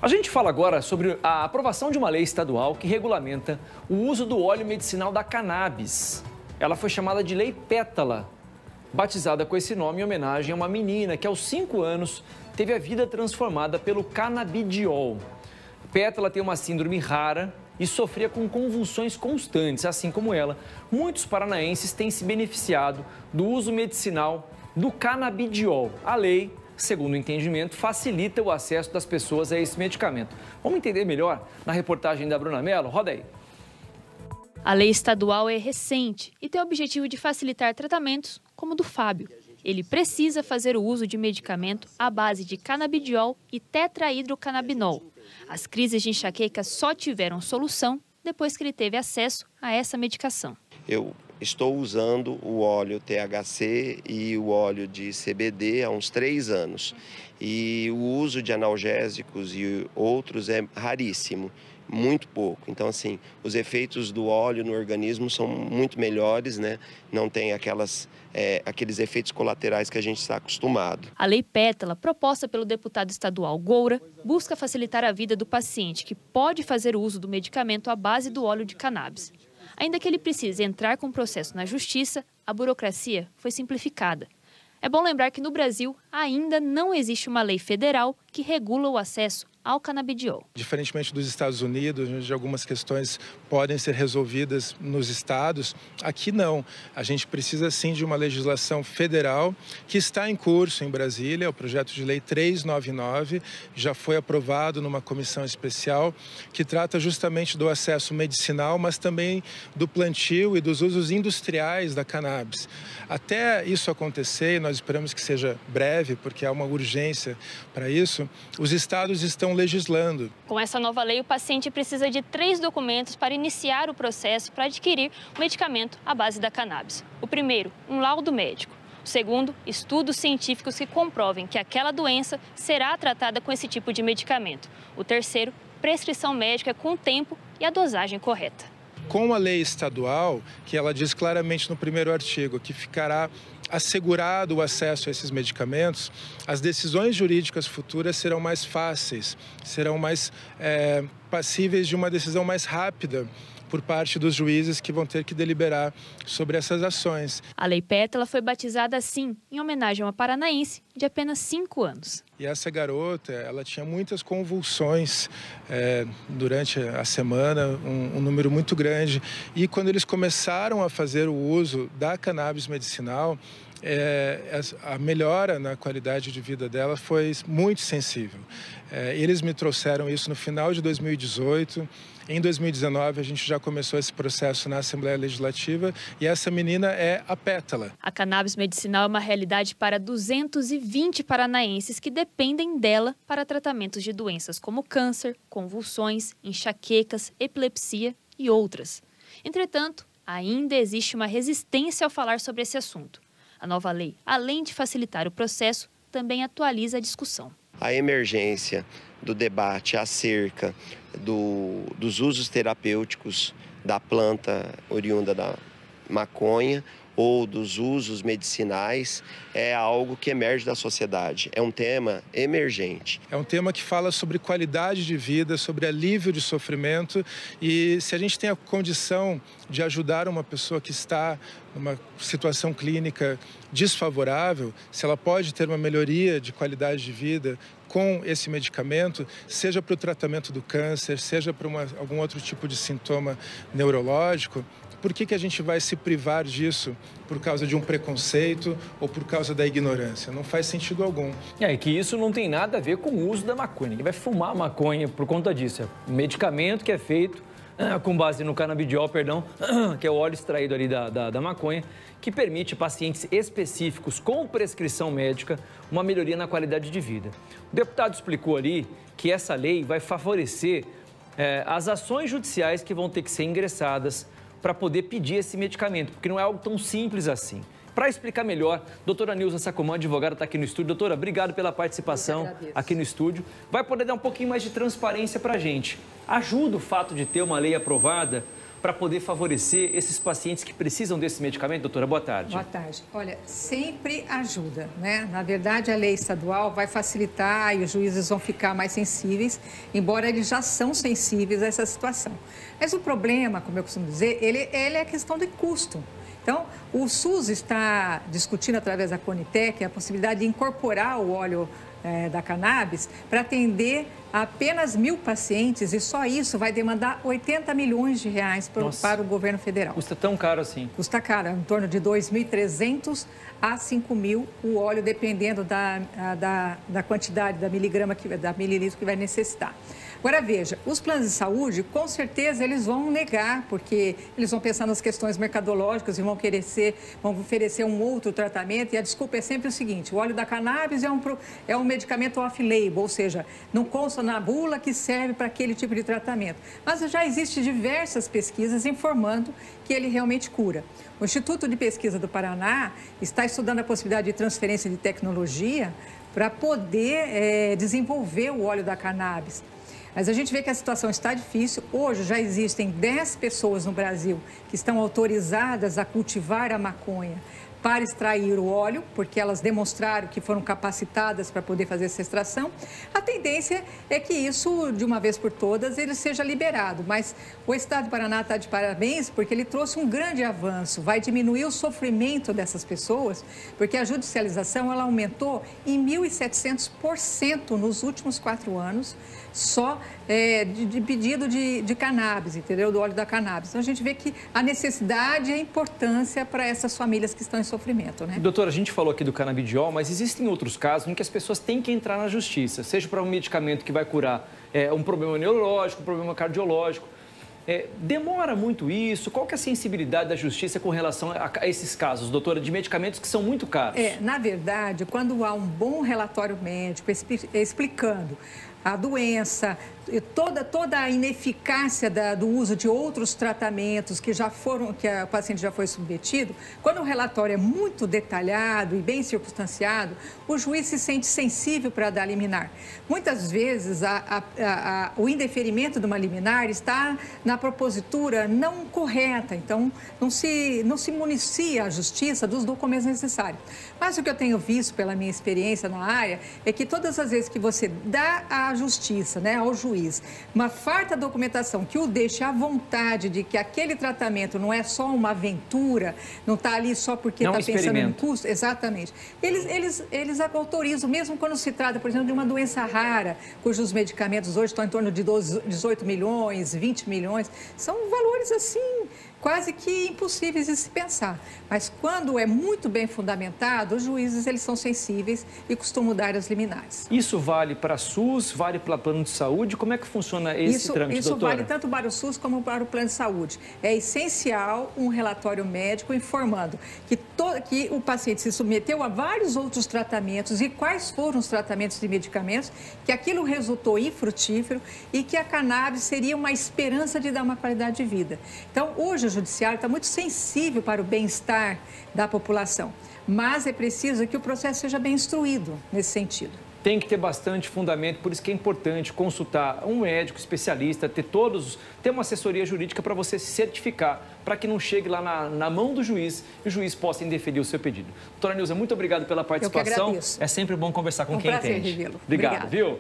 A gente fala agora sobre a aprovação de uma lei estadual que regulamenta o uso do óleo medicinal da cannabis. Ela foi chamada de Lei Pétala, batizada com esse nome em homenagem a uma menina que aos 5 anos teve a vida transformada pelo canabidiol. Pétala tem uma síndrome rara e sofria com convulsões constantes, assim como ela. Muitos paranaenses têm se beneficiado do uso medicinal do canabidiol. A lei, segundo o entendimento, facilita o acesso das pessoas a esse medicamento. Vamos entender melhor na reportagem da Bruna Mello? Roda aí. A lei estadual é recente e tem o objetivo de facilitar tratamentos como o do Fábio. Ele precisa fazer o uso de medicamento à base de canabidiol e tetrahidrocannabinol. As crises de enxaqueca só tiveram solução depois que ele teve acesso a essa medicação. Eu estou usando o óleo THC e o óleo de CBD há uns 3 anos. E o uso de analgésicos e outros é raríssimo, muito pouco. Então, assim, os efeitos do óleo no organismo são muito melhores, né? Não tem aqueles efeitos colaterais que a gente está acostumado. A Lei Pétala, proposta pelo deputado estadual Goura, busca facilitar a vida do paciente que pode fazer o uso do medicamento à base do óleo de cannabis. Ainda que ele precise entrar com o processo na justiça, a burocracia foi simplificada. É bom lembrar que no Brasil ainda não existe uma lei federal que regula o acesso ao canabidiol. Diferentemente dos Estados Unidos, onde algumas questões podem ser resolvidas nos estados, aqui não. A gente precisa sim de uma legislação federal que está em curso em Brasília, o projeto de lei 399, já foi aprovado numa comissão especial que trata justamente do acesso medicinal, mas também do plantio e dos usos industriais da cannabis. Até isso acontecer, e nós esperamos que seja breve, porque há uma urgência para isso, os estados estão legislando. Com essa nova lei, o paciente precisa de 3 documentos para iniciar o processo para adquirir o medicamento à base da cannabis. O primeiro, um laudo médico. O segundo, estudos científicos que comprovem que aquela doença será tratada com esse tipo de medicamento. O terceiro, prescrição médica com o tempo e a dosagem correta. Com a lei estadual, que ela diz claramente no primeiro artigo que ficará assegurado o acesso a esses medicamentos, as decisões jurídicas futuras serão mais fáceis, serão mais passíveis de uma decisão mais rápida por parte dos juízes que vão ter que deliberar sobre essas ações. A Lei Pétala foi batizada assim, em homenagem a uma paranaense de apenas 5 anos. E essa garota, ela tinha muitas convulsões durante a semana, um número muito grande. E quando eles começaram a fazer o uso da cannabis medicinal, a melhora na qualidade de vida dela foi muito sensível. Eles me trouxeram isso no final de 2018. Em 2019, a gente já começou esse processo na Assembleia Legislativa e essa menina é a Pétala. A cannabis medicinal é uma realidade para 220 paranaenses que dependem dela para tratamentos de doenças como câncer, convulsões, enxaquecas, epilepsia e outras. Entretanto, ainda existe uma resistência ao falar sobre esse assunto. A nova lei, além de facilitar o processo, também atualiza a discussão. A emergência do debate acerca dos usos terapêuticos da planta oriunda da maconha ou dos usos medicinais é algo que emerge da sociedade. É um tema emergente. É um tema que fala sobre qualidade de vida, sobre alívio de sofrimento e se a gente tem a condição de ajudar uma pessoa que está numa situação clínica desfavorável, se ela pode ter uma melhoria de qualidade de vida com esse medicamento, seja para o tratamento do câncer, seja para algum outro tipo de sintoma neurológico, por que a gente vai se privar disso por causa de um preconceito ou por causa da ignorância? Não faz sentido algum. E que isso não tem nada a ver com o uso da maconha. Ninguém vai fumar maconha por conta disso. É um medicamento que é feito com base no canabidiol, que é o óleo extraído ali da maconha, que permite pacientes específicos com prescrição médica uma melhoria na qualidade de vida. O deputado explicou ali que essa lei vai favorecer as ações judiciais que vão ter que ser ingressadas para poder pedir esse medicamento, porque não é algo tão simples assim. Para explicar melhor, doutora Nilza Sacomã, advogada, está aqui no estúdio. Doutora, obrigado pela participação aqui no estúdio. Vai poder dar um pouquinho mais de transparência para a gente. Ajuda o fato de ter uma lei aprovada para poder favorecer esses pacientes que precisam desse medicamento? Doutora, boa tarde. Boa tarde. Olha, sempre ajuda, né? Na verdade, a lei estadual vai facilitar e os juízes vão ficar mais sensíveis, embora eles já são sensíveis a essa situação. Mas o problema, como eu costumo dizer, ele é a questão de custo. Então, o SUS está discutindo através da Conitec a possibilidade de incorporar o óleo da cannabis para atender apenas 1.000 pacientes e só isso vai demandar 80 milhões de reais para o governo federal. Custa tão caro assim? Custa caro, em torno de 2.300 a 5.000 o óleo, dependendo da quantidade, da mililitro que vai necessitar. Agora, veja, os planos de saúde, com certeza, eles vão negar, porque eles vão pensar nas questões mercadológicas e vão oferecer um outro tratamento. E a desculpa é sempre o seguinte, o óleo da cannabis é um medicamento off-label, ou seja, não consta na bula que serve para aquele tipo de tratamento. Mas já existem diversas pesquisas informando que ele realmente cura. O Instituto de Pesquisa do Paraná está estudando a possibilidade de transferência de tecnologia para poder desenvolver o óleo da cannabis. Mas a gente vê que a situação está difícil. Hoje já existem 10 pessoas no Brasil que estão autorizadas a cultivar a maconha para extrair o óleo, porque elas demonstraram que foram capacitadas para poder fazer essa extração. A tendência é que isso, de uma vez por todas, ele seja liberado. Mas o Estado do Paraná está de parabéns porque ele trouxe um grande avanço. Vai diminuir o sofrimento dessas pessoas, porque a judicialização ela aumentou em 1.700% nos últimos 4 anos, só de pedido de cannabis, entendeu? Do óleo da cannabis. Então, a gente vê que a necessidade e a importância para essas famílias que estão em sofrimento, né? Doutora, a gente falou aqui do canabidiol, mas existem outros casos em que as pessoas têm que entrar na justiça, seja para um medicamento que vai curar um problema neurológico, um problema cardiológico. Demora muito isso? Qual que é a sensibilidade da justiça com relação a esses casos, doutora, de medicamentos que são muito caros? Na verdade, quando há um bom relatório médico explicando a doença, toda a ineficácia do uso de outros tratamentos que o paciente já foi submetido, quando o relatório é muito detalhado e bem circunstanciado, o juiz se sente sensível para dar liminar. Muitas vezes, o indeferimento de uma liminar está na propositura não correta, então não se municia a justiça dos documentos necessários. Mas o que eu tenho visto pela minha experiência na área é que todas as vezes que você dá à justiça, né, ao juiz, uma farta documentação que o deixa à vontade de que aquele tratamento não é só uma aventura, não está ali só porque está pensando em custo, exatamente. Eles autorizam, mesmo quando se trata, por exemplo, de uma doença rara, cujos medicamentos hoje estão em torno de 18 milhões, 20 milhões, são valores assim, quase que impossíveis de se pensar. Mas quando é muito bem fundamentado, os juízes eles são sensíveis e costumam dar as liminares. Isso vale para SUS, vale para plano de saúde? Como é que funciona esse trâmite, doutora? Isso vale tanto para o SUS como para o plano de saúde. É essencial um relatório médico informando que o paciente se submeteu a vários outros tratamentos e quais foram os tratamentos de medicamentos, que aquilo resultou infrutífero e que a cannabis seria uma esperança de dar uma qualidade de vida. Então, hoje o judiciário está muito sensível para o bem-estar da população, mas é preciso que o processo seja bem instruído nesse sentido. Tem que ter bastante fundamento, por isso que é importante consultar um médico especialista, ter uma assessoria jurídica para você se certificar, para que não chegue lá na mão do juiz e o juiz possa indeferir o seu pedido. Doutora Nilza, muito obrigado pela participação. Eu que agradeço. É sempre bom conversar com quem entende. Revê-lo. Obrigado, viu?